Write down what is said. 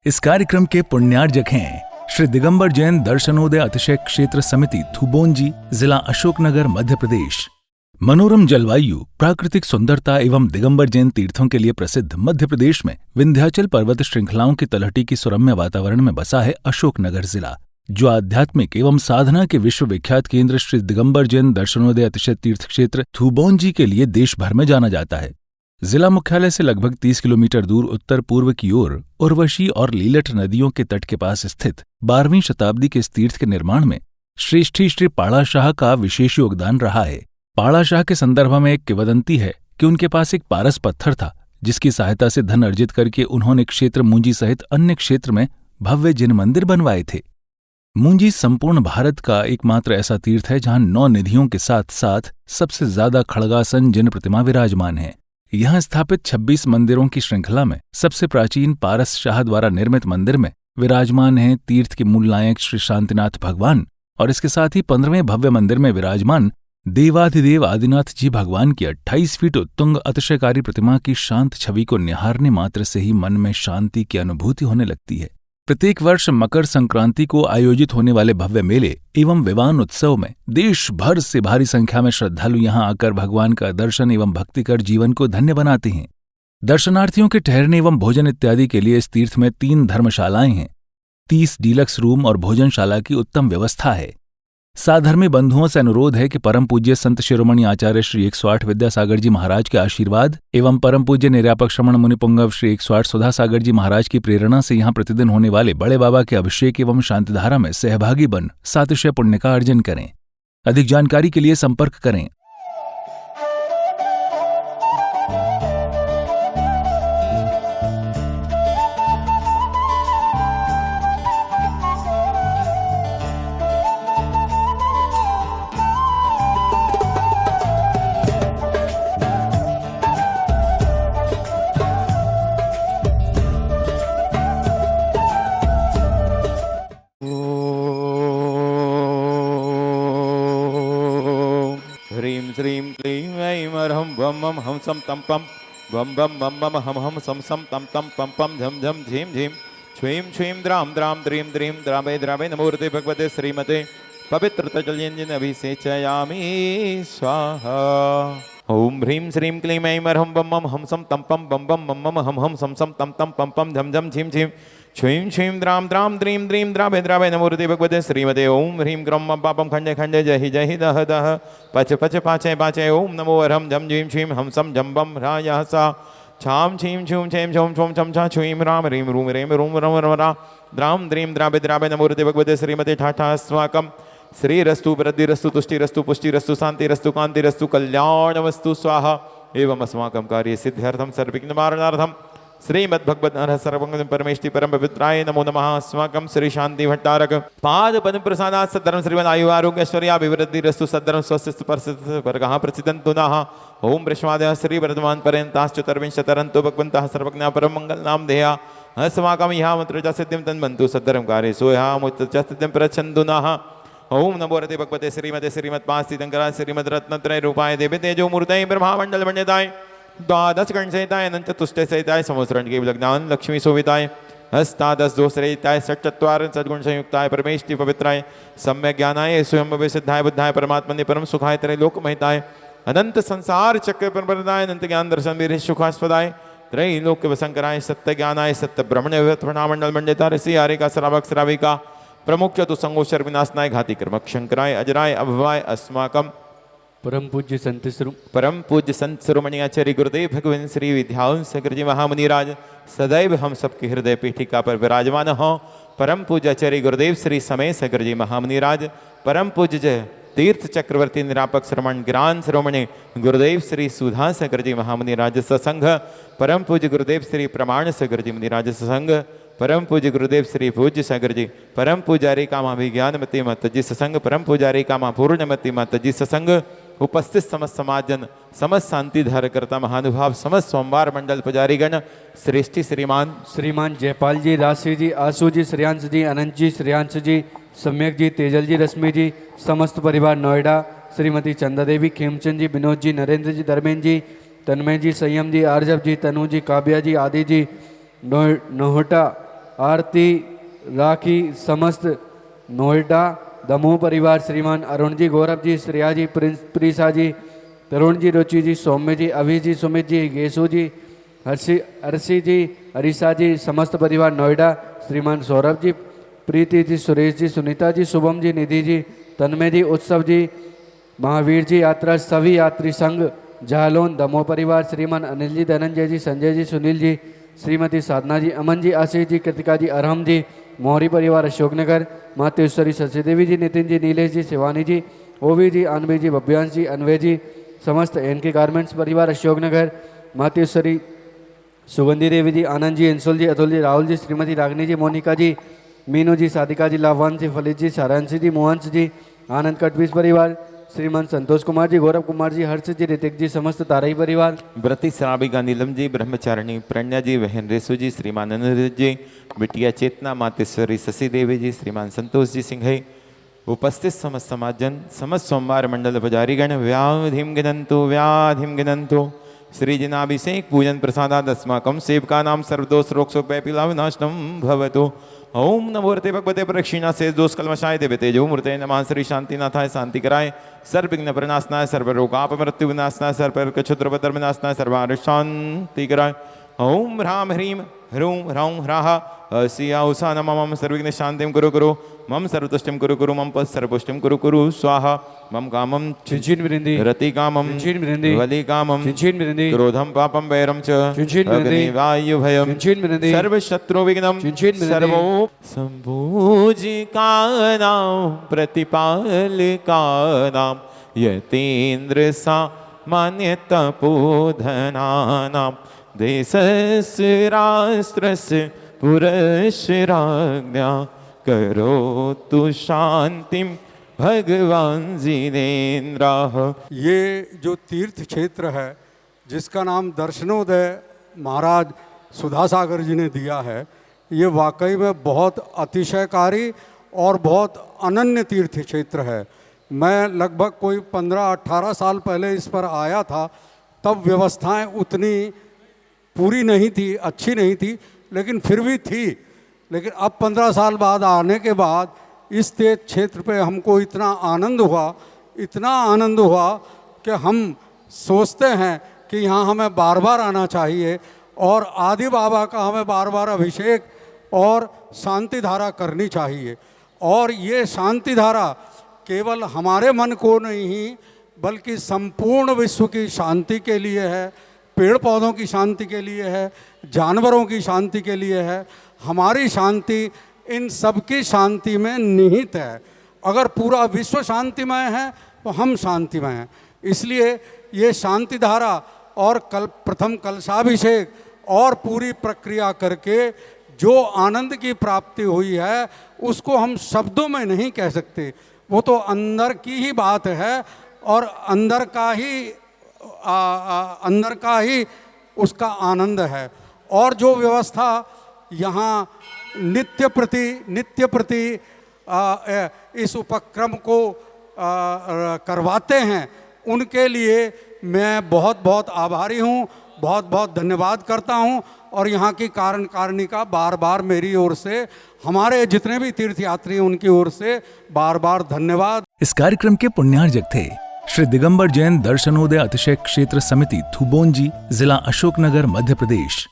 इस कार्यक्रम के पुण्यार्जक हैं श्री दिगंबर जैन दर्शनोदय अतिशय क्षेत्र समिति थुबोंजी, जिला अशोकनगर, मध्य प्रदेश। मनोरम जलवायु, प्राकृतिक सुंदरता एवं दिगंबर जैन तीर्थों के लिए प्रसिद्ध मध्य प्रदेश में विंध्याचल पर्वत श्रृंखलाओं की तलहटी की सुरम्य वातावरण में बसा है अशोकनगर जिला, जो आध्यात्मिक एवं साधना के विश्वविख्यात केंद्र श्री दिगंबर जैन दर्शनोदय अतिशय तीर्थ क्षेत्र थुबोंजी के लिए देश भर में जाना जाता है। जिला मुख्यालय से लगभग 30 किलोमीटर दूर उत्तर पूर्व की ओर उर्वशी और लीलट नदियों के तट के पास स्थित 12वीं शताब्दी के इस तीर्थ के निर्माण में श्रेष्ठी श्री पाड़ा शाह का विशेष योगदान रहा है। पाड़ा शाह के संदर्भ में एक किंवदंती है कि उनके पास एक पारस पत्थर था, जिसकी सहायता से धन अर्जित करके उन्होंने क्षेत्र मूंजी सहित अन्य क्षेत्र में भव्य जिन मंदिर बनवाए थे। मूंजी संपूर्ण भारत का एकमात्र ऐसा तीर्थ है जहां 9 निधियों के साथ साथ सबसे ज्यादा खड़गासन जिन प्रतिमा विराजमान है। यहाँ स्थापित 26 मंदिरों की श्रृंखला में सबसे प्राचीन पारस शाह द्वारा निर्मित मंदिर में विराजमान हैं तीर्थ के मूल नायक श्री शांतिनाथ भगवान, और इसके साथ ही 15वें भव्य मंदिर में विराजमान देवाधिदेव आदिनाथ जी भगवान की 28 फीट उत्तुंग अतिशयकारी प्रतिमा की शांत छवि को निहारने मात्र से ही मन में शांति की अनुभूति होने लगती है। प्रत्येक वर्ष मकर संक्रांति को आयोजित होने वाले भव्य मेले एवं विवान उत्सव में देश भर से भारी संख्या में श्रद्धालु यहां आकर भगवान का दर्शन एवं भक्ति कर जीवन को धन्य बनाते हैं। दर्शनार्थियों के ठहरने एवं भोजन इत्यादि के लिए इस तीर्थ में 3 धर्मशालाएं हैं। 30 डीलक्स रूम और भोजनशाला की उत्तम व्यवस्था है। साधर्मी बंधुओं से अनुरोध है कि परम पूज्य संत शिरोमणि आचार्य श्री 108 विद्यासागर जी महाराज के आशीर्वाद एवं परम पूज्य निर्यापक श्रमण मुनि पुंगव श्री 108 सुधासागर जी महाराज की प्रेरणा से यहाँ प्रतिदिन होने वाले बड़े बाबा के अभिषेक एवं शांतिधारा में सहभागी बन सातिशय पुण्य का अर्जन करें। अधिक जानकारी के लिए संपर्क करें। श्रीं क्लीं ऐं अरहं वं मं हं सं तं पं वं वं मं मम हं हं सं सं तं तं पं पं झं झं झीं झीं छ्वीं छ्वीं द्रां द्रां द्रीं द्रीं द्रावै द्रावै नमोर्ते भगवते श्रीमते पवित्रतजल्यञ्जन अभिषेचयामि स्वाहा। ॐ ह्रीं श्रीं क्लीं ऐं अरहं वं मं हं सं तं पं वं वं मं मम हं हं सं सं तं तं पं पं झं झं झीं झीं छ्वीं छ्वीं द्रां द्रां द्रीं द्रीं द्रावै द्रावै नमोर्ते भगवते श्रीमते ॐ ह्रीं ग्रं मं पापं खण्डे खण्डे जहि जहि दह दह पच पच पाचय पाचय ॐ नमो अरहं झं झीं छीं हं सं झं बं ह्रायः सा छां छीं छूं छें छौं छौं छं छा छुईं ह्रां ह्रीं रूं ह्रें रूं रं रा द्रां द्रीं द्रावै द्रावै नमोर्ते भगवते श्रीमते ठाठा अस्माकं श्रीरस्तु वृद्धिरस्तु तुष्टिरस्तु पुष्टिरस्तु शान्तिरस्तु कान्तिरस्तु कल्याणमस्तु स्वाहा। एवं अस्माकं कार्य सिद्ध्यर्थं सर्वविघ्ननिवारणार्थं श्रीमद्भगवद् सर्वं परमेष्टि परम पवित्राय नमो नमः। अस्माकं श्री शांति भट्टारक पाद पद प्रसादात् सद्धर्म श्रीमद आयु आरोग्य ऐश्वर्याभिवृद्धिरस्तु सद्धर्म स्वस्थ परगः प्रसिद्धन्तु नः। ओम प्रश्वादः श्री वर्धमान पर्यन्ताश्चतुर्विंशतरन्तु भगवन्तः सर्वज्ञा परम मंगल नाम देया अस्माकं यः मंत्र च सिद्धिं तन्वन्तु सद्धर्म कार्ये सोऽहा मुक्त च सिद्धिं प्रच्छन्तु नः। ओम नमो रते भगवते श्रीमते श्रीमत्पास्तितंकराय श्रीमद रत्नत्रय रूपाय देवे तेजो मूर्तये ब्रह्मामंडल मंडिताय द्वादश गण सहिताय अनंत तुष्ट सहिताय समोसरण के विलग्नान लक्ष्मी शोभिताय हस्तादश दोष रहिताय षट्चत्वार सद्गुण संयुक्ताय परमेष्टि पवित्राय सम्यक ज्ञानाय स्वयं विसिद्धाय बुद्धाय परमात्मने परम सुखाय त्रैलोक महिताय अनंत संसार चक्र परदाय अनंत ज्ञान दर्शन वीर सुखास्पदाय त्रैलोक वसंकराय सत्य ज्ञानाय सत्य ब्रह्मण्य ब्रह्मामंडल मंडिता ऋषि आरिका श्रावक श्राविका प्रमुख चतुसंगोचर विनाशनाय घाति कर्मक शंकराय अजराय अभवाय अस्माकं परम पूज्य संत शिरोमणि आचार्य गुरुदेव भगवान श्री विद्यावंस जी महामुनिराज सदैव हम सबके हृदय पीठिका पर विराजमान हो। परम पूज्य आचार्य गुरुदेव श्री समय सगर जी महामुनिराज परम पूज्य तीर्थ चक्रवर्ती निरापक श्रमण ज्ञान शिरोमणि गुरुदेव श्री सुधा सगर जी महामुनिराज ससंघ परम पूज्य गुरुदेव श्री प्रमाण सगर जी मुनिराज ससंघ परम पूज्य गुरुदेव श्री पूज्य सागर जी परम पुजारी कामा विज्ञानमती माता जी ससंग परम पुजारी कामा पूर्णमती माता जी ससंग उपस्थित समस्त समाजन समस्त शांति धारकर्ता महानुभाव समस्त सोमवार मंडल पुजारीगण श्रेष्ठी श्रीमान जयपाल जी, राशि जी, आशु जी, श्रेयांश जी, अनंत जी, श्रेयांश जी, सम्यक जी, तेजल जी, रश्मि जी, समस्त परिवार नोएडा, श्रीमती चंदा देवी, खेमचंद जी, विनोद जी, नरेंद्र जी, धर्मेंद्र जी, तन्मय जी, संयम जी, आर्जव जी, तनु जी, काव्या जी, आदि जी, नोहटा आरती राखी समस्त नोएडा दमोह परिवार श्रीमान अरुण जी, गौरव जी, श्रेया जी, प्रीसा जी, तरुण जी, रुचि जी, सौम्य जी, अभी जी, सुमित जी, गेसु जी, हर्षी जी, हरीसा जी, समस्त परिवार नोएडा श्रीमान सौरभ जी, प्रीति जी, सुरेश जी, सुनीता जी, शुभम जी, निधि जी, तन्मय जी, उत्सव जी, महावीर जी, यात्रा सभी यात्री संघ जालौन दमोह परिवार श्रीमान अनिल जी, धनंजय जी, संजय जी, सुनील जी, श्रीमती साधना जी, अमन जी, आशीष जी, कृतिका जी, अरहम जी, मोहरी परिवार अशोकनगर, मातेश्वरी शशि देवी जी, नितिन जी, नीलेश जी, शिवानी जी, ओवी जी, अनवी जी, भव्यांश जी, अनवे जी, समस्त एनके गारमेंट्स परिवार अशोकनगर, मातेश्वरी सुगंधी देवी जी, आनंद जी, इंसुल जी, अतुल जी, राहुल जी, श्रीमती रागनी जी, मोनिका जी, मीनू जी, साधिका जी, लाभवान जी, फलित जी, सारांशी जी, मोहंश जी, आनंद कटबीस परिवार श्रीमान संतोष कुमार जी, गौरव कुमार जी, हर्ष जी, ऋतिक जी, समस्त ताराई परिवार, व्रती श्राविका नीलम जी, ब्रह्मचारिणी प्रज्ञा जी, बहन रेसु जी, श्रीमान अनिरुद्ध जी, बिटिया चेतना, मातेश्वरी शशि देवी जी, श्रीमान संतोष जी सिंघई, उपस्थित समस्त समाजन, समस्त सोमवार मंडल पुजारीगण व्याधिम गिनंतु श्री जनाभिषेक पूजन प्रसादाद अस्माकं सेवका नाम सर्वदोष रोग शोक पैपिला विनाशनम भवतु। ओम नमोर्ते भगवते प्रक्षिणा से दोष कलमशाय देवे तेजो मूर्ते नमः श्री शांतिनाथाय शांति कराय सर्वविघ्न प्रनाशनाय सर्वरोगाप मृत्यु विनाशनाय सर्वक्षुद्रपत्र विनाशनाय सर्वार शांति कराय। ओम ह्राम ह्रीम ह्रूम ह्रौं ह्राः सिया उषा नम मम सर्वविघ्न शांतिम कुरु कुरु मम सर्वतुष्टिम कुरु कुरु मम पद सर्वपुष्टिम कुरु कुरु स्वाहा मम कामम चिंचिन विरिंदी, रति कामम चिंचिन विरिंदी, वली कामम चिंचिन विरिंदी, क्रोधम पापम वैरम च चिंचिन विरिंदी, अग्नि वायु भयम चिंचिन विरिंदी, सर्व शत्रु विघ्नम चिंचिन विरिंदी, सर्वो संपूजिकानां प्रतिपालकानां यतीन्द्र सामान्य तपोधनानां देशस्य राष्ट्रस्य पुरस्य राज्ञा करोतु शांतिम भगवान जिनेन्द्राः। ये जो तीर्थ क्षेत्र है जिसका नाम दर्शनोदय महाराज सुधासागर जी ने दिया है, ये वाकई में बहुत अतिशयकारी और बहुत अनन्य तीर्थ क्षेत्र है। मैं लगभग कोई 15-18 साल पहले इस पर आया था, तब व्यवस्थाएं उतनी पूरी नहीं थी, अच्छी नहीं थी, लेकिन फिर भी थी। लेकिन अब 15 साल बाद आने के बाद इस तीर्थ क्षेत्र पे हमको इतना आनंद हुआ कि हम सोचते हैं कि यहाँ हमें बार बार आना चाहिए और आदि बाबा का हमें बार बार अभिषेक और शांति धारा करनी चाहिए। और ये शांति धारा केवल हमारे मन को नहीं बल्कि संपूर्ण विश्व की शांति के लिए है, पेड़ पौधों की शांति के लिए है, जानवरों की शांति के लिए है। हमारी शांति इन सब की शांति में निहित है। अगर पूरा विश्व शांतिमय है तो हम शांतिमय हैं। इसलिए ये शांति धारा और प्रथम कलशाभिषेक और पूरी प्रक्रिया करके जो आनंद की प्राप्ति हुई है उसको हम शब्दों में नहीं कह सकते। वो तो अंदर की ही बात है और अंदर का ही उसका आनंद है। और जो व्यवस्था यहाँ नित्य प्रति इस उपक्रम को करवाते हैं उनके लिए मैं बहुत बहुत आभारी हूँ, बहुत बहुत धन्यवाद करता हूँ। और यहाँ की कार्यकारिणी का बार बार मेरी ओर से, हमारे जितने भी तीर्थयात्री उनकी ओर से बार बार धन्यवाद। इस कार्यक्रम के पुण्यार्जक थे श्री दिगंबर जैन दर्शनोदय अतिशय क्षेत्र समिति थुबोंजी, जिला अशोकनगर, मध्य प्रदेश।